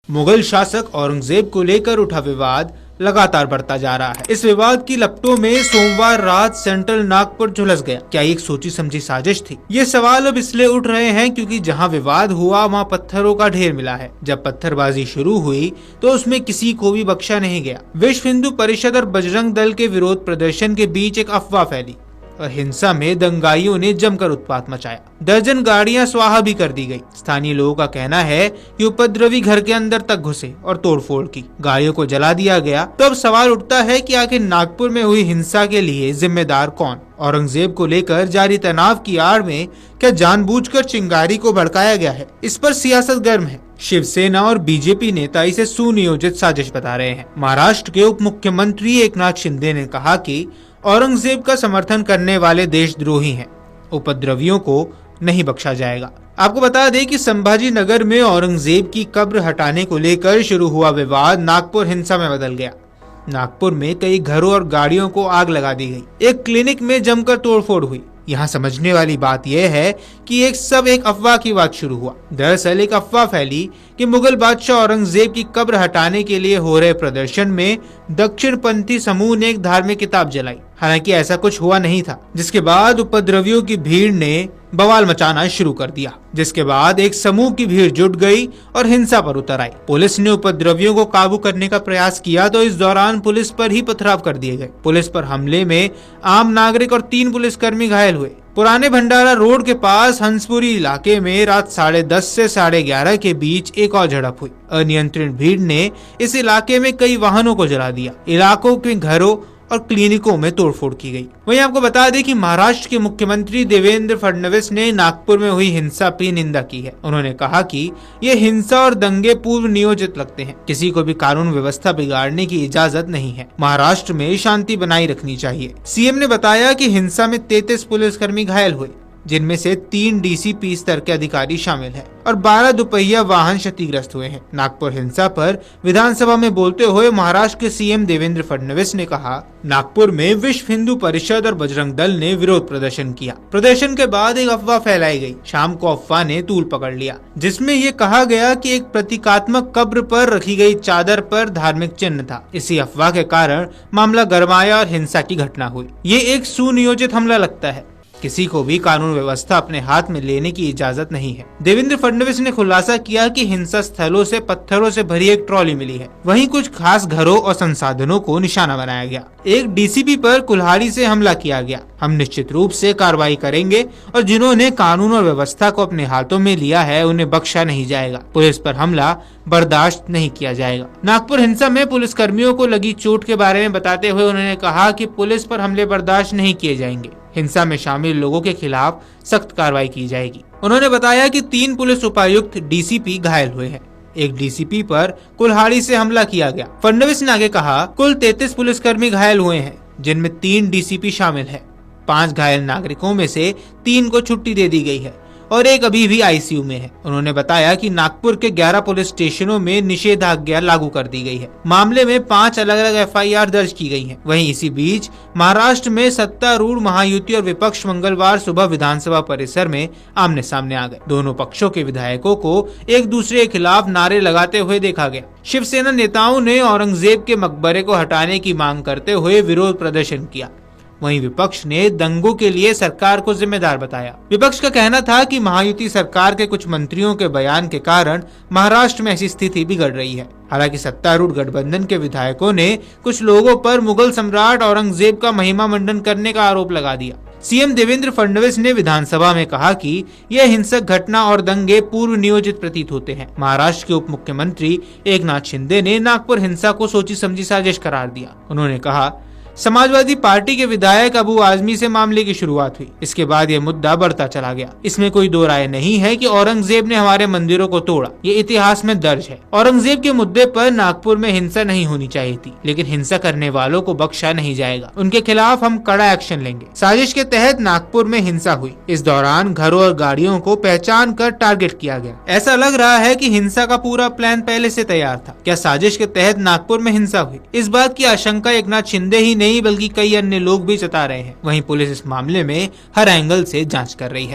मुगल शासक औरंगजेब को लेकर उठा विवाद लगातार बढ़ता जा रहा है। इस विवाद की लपटों में सोमवार रात सेंट्रल नागपुर झुलस गया। क्या एक सोची समझी साजिश थी? ये सवाल अब इसलिए उठ रहे हैं क्योंकि जहां विवाद हुआ वहां पत्थरों का ढेर मिला है। जब पत्थरबाजी शुरू हुई तो उसमें किसी को भी बख्शा नहीं गया। विश्व हिंदू परिषद और बजरंग दल के विरोध प्रदर्शन के बीच एक अफवाह फैली और हिंसा में दंगाइयों ने जमकर उत्पात मचाया। दर्जन गाड़ियां स्वाहा भी कर दी गई। स्थानीय लोगों का कहना है कि उपद्रवी घर के अंदर तक घुसे और तोड़फोड़ की, गाड़ियों को जला दिया गया। तो अब सवाल उठता है कि आखिर नागपुर में हुई हिंसा के लिए जिम्मेदार कौन? औरंगजेब को लेकर जारी तनाव की आड़ में क्या जानबूझकर चिंगारी को भड़काया गया है? इस पर सियासत गर्म है। शिवसेना और बीजेपी नेता इसे सुनियोजित साजिश बता रहे हैं। महाराष्ट्र के उप मुख्यमंत्री एकनाथ शिंदे ने कहा कि औरंगजेब का समर्थन करने वाले देशद्रोही हैं, उपद्रवियों को नहीं बख्शा जाएगा। आपको बता दें कि संभाजी नगर में औरंगजेब की कब्र हटाने को लेकर शुरू हुआ विवाद नागपुर हिंसा में बदल गया। नागपुर में कई घरों और गाड़ियों को आग लगा दी गई। एक क्लिनिक में जमकर तोड़फोड़ हुई। यहाँ समझने वाली बात यह है कि एक अफवाह की बात शुरू हुआ। दरअसल एक अफवाह फैली कि मुगल बादशाह औरंगजेब की कब्र हटाने के लिए हो रहे प्रदर्शन में दक्षिणपंथी समूह ने एक धार्मिक किताब जलाई। हालांकि ऐसा कुछ हुआ नहीं था। जिसके बाद उपद्रवियों की भीड़ ने बवाल मचाना शुरू कर दिया। जिसके बाद एक समूह की भीड़ जुट गई और हिंसा पर उतर आई। पुलिस ने उपद्रवियों को काबू करने का प्रयास किया तो इस दौरान पुलिस पर ही पथराव कर दिए गए। पुलिस पर हमले में आम नागरिक और 3 पुलिसकर्मी घायल हुए। पुराने भंडारा रोड के पास हंसपुरी इलाके में रात 10:30 से 11:30 के बीच एक और झड़प हुई। अनियंत्रित भीड़ ने इस इलाके में कई वाहनों को जला दिया। इलाकों के घरों और क्लिनिकों में तोड़फोड़ की गई। वहीं आपको बता दें कि महाराष्ट्र के मुख्यमंत्री देवेंद्र फडणवीस ने नागपुर में हुई हिंसा की निंदा की है। उन्होंने कहा कि ये हिंसा और दंगे पूर्व नियोजित लगते हैं। किसी को भी कानून व्यवस्था बिगाड़ने की इजाजत नहीं है। महाराष्ट्र में शांति बनाई रखनी चाहिए। सीएम ने बताया कि हिंसा में 33 पुलिसकर्मी घायल हुए, जिनमें से 3 डीसीपी स्तर के अधिकारी शामिल हैं और 12 दुपहिया वाहन क्षतिग्रस्त हुए हैं। नागपुर हिंसा पर विधानसभा में बोलते हुए महाराष्ट्र के सीएम देवेंद्र फडणवीस ने कहा, नागपुर में विश्व हिंदू परिषद और बजरंग दल ने विरोध प्रदर्शन किया। प्रदर्शन के बाद एक अफवाह फैलाई गई। शाम को अफवाह ने तूल पकड़ लिया, जिसमें ये कहा गया कि एक प्रतीकात्मक कब्र पर रखी गई चादर पर धार्मिक चिन्ह था। इसी अफवाह के कारण मामला गरमाया और हिंसा की घटना हुई। ये एक सुनियोजित हमला लगता है। किसी को भी कानून व्यवस्था अपने हाथ में लेने की इजाजत नहीं है। देवेंद्र फडणवीस ने खुलासा किया कि हिंसा स्थलों से पत्थरों से भरी एक ट्रॉली मिली है। वहीं कुछ खास घरों और संसाधनों को निशाना बनाया गया। एक डीसीपी पर कुल्हाड़ी से हमला किया गया। हम निश्चित रूप से कार्रवाई करेंगे और जिन्होंने कानून और व्यवस्था को अपने हाथों में लिया है उन्हें बख्शा नहीं जाएगा। पुलिस पर हमला बर्दाश्त नहीं किया जाएगा। नागपुर हिंसा में पुलिसकर्मियों को लगी चोट के बारे में बताते हुए उन्होंने कहा कि पुलिस पर हमले बर्दाश्त नहीं किए जाएंगे। हिंसा में शामिल लोगों के खिलाफ सख्त कार्रवाई की जाएगी। उन्होंने बताया कि 3 पुलिस उपायुक्त डीसीपी घायल हुए हैं। एक डीसीपी पर कुल्हाड़ी से हमला किया गया। फडणवीस ने आगे कहा, कुल 33 पुलिसकर्मी घायल हुए हैं, जिनमें 3 डीसीपी शामिल है। 5 घायल नागरिकों में से 3 को छुट्टी दे दी गई है और एक अभी भी आईसीयू में है। उन्होंने बताया कि नागपुर के 11 पुलिस स्टेशनों में निषेधाज्ञा लागू कर दी गई है। मामले में 5 अलग अलग एफआईआर दर्ज की गई हैं। वहीं इसी बीच महाराष्ट्र में सत्तारूढ़ महायुति और विपक्ष मंगलवार सुबह विधानसभा परिसर में आमने सामने आ गए। दोनों पक्षों के विधायकों को एक दूसरे के खिलाफ नारे लगाते हुए देखा गया। शिवसेना नेताओं ने औरंगजेब के मकबरे को हटाने की मांग करते हुए विरोध प्रदर्शन किया। वहीं विपक्ष ने दंगों के लिए सरकार को जिम्मेदार बताया। विपक्ष का कहना था कि महायुति सरकार के कुछ मंत्रियों के बयान के कारण महाराष्ट्र में ऐसी स्थिति बिगड़ रही है। हालांकि सत्तारूढ़ गठबंधन के विधायकों ने कुछ लोगों पर मुगल सम्राट औरंगजेब का महिमा मंडन करने का आरोप लगा दिया। सीएम देवेंद्र फडणवीस ने विधानसभा में कहा कि यह हिंसक घटना और दंगे पूर्व नियोजित प्रतीत होते हैं। महाराष्ट्र के उप मुख्यमंत्री एकनाथ शिंदे ने नागपुर हिंसा को सोची समझी साजिश करार दिया। उन्होंने कहा, समाजवादी पार्टी के विधायक अबू आजमी से मामले की शुरुआत हुई। इसके बाद यह मुद्दा बढ़ता चला गया। इसमें कोई दो राय नहीं है कि औरंगजेब ने हमारे मंदिरों को तोड़ा। ये इतिहास में दर्ज है। औरंगजेब के मुद्दे पर नागपुर में हिंसा नहीं होनी चाहिए थी, लेकिन हिंसा करने वालों को बख्शा नहीं जाएगा। उनके खिलाफ हम कड़ा एक्शन लेंगे। साजिश के तहत नागपुर में हिंसा हुई। इस दौरान घरों और गाड़ियों को पहचान कर टारगेट किया गया। ऐसा लग रहा है कि हिंसा का पूरा प्लान पहले से तैयार था। क्या साजिश के तहत नागपुर में हिंसा हुई? इस बात की आशंका एकनाथ शिंदे ही नहीं बल्कि कई अन्य लोग भी जता रहे हैं। वहीं पुलिस इस मामले में हर एंगल से जांच कर रही है।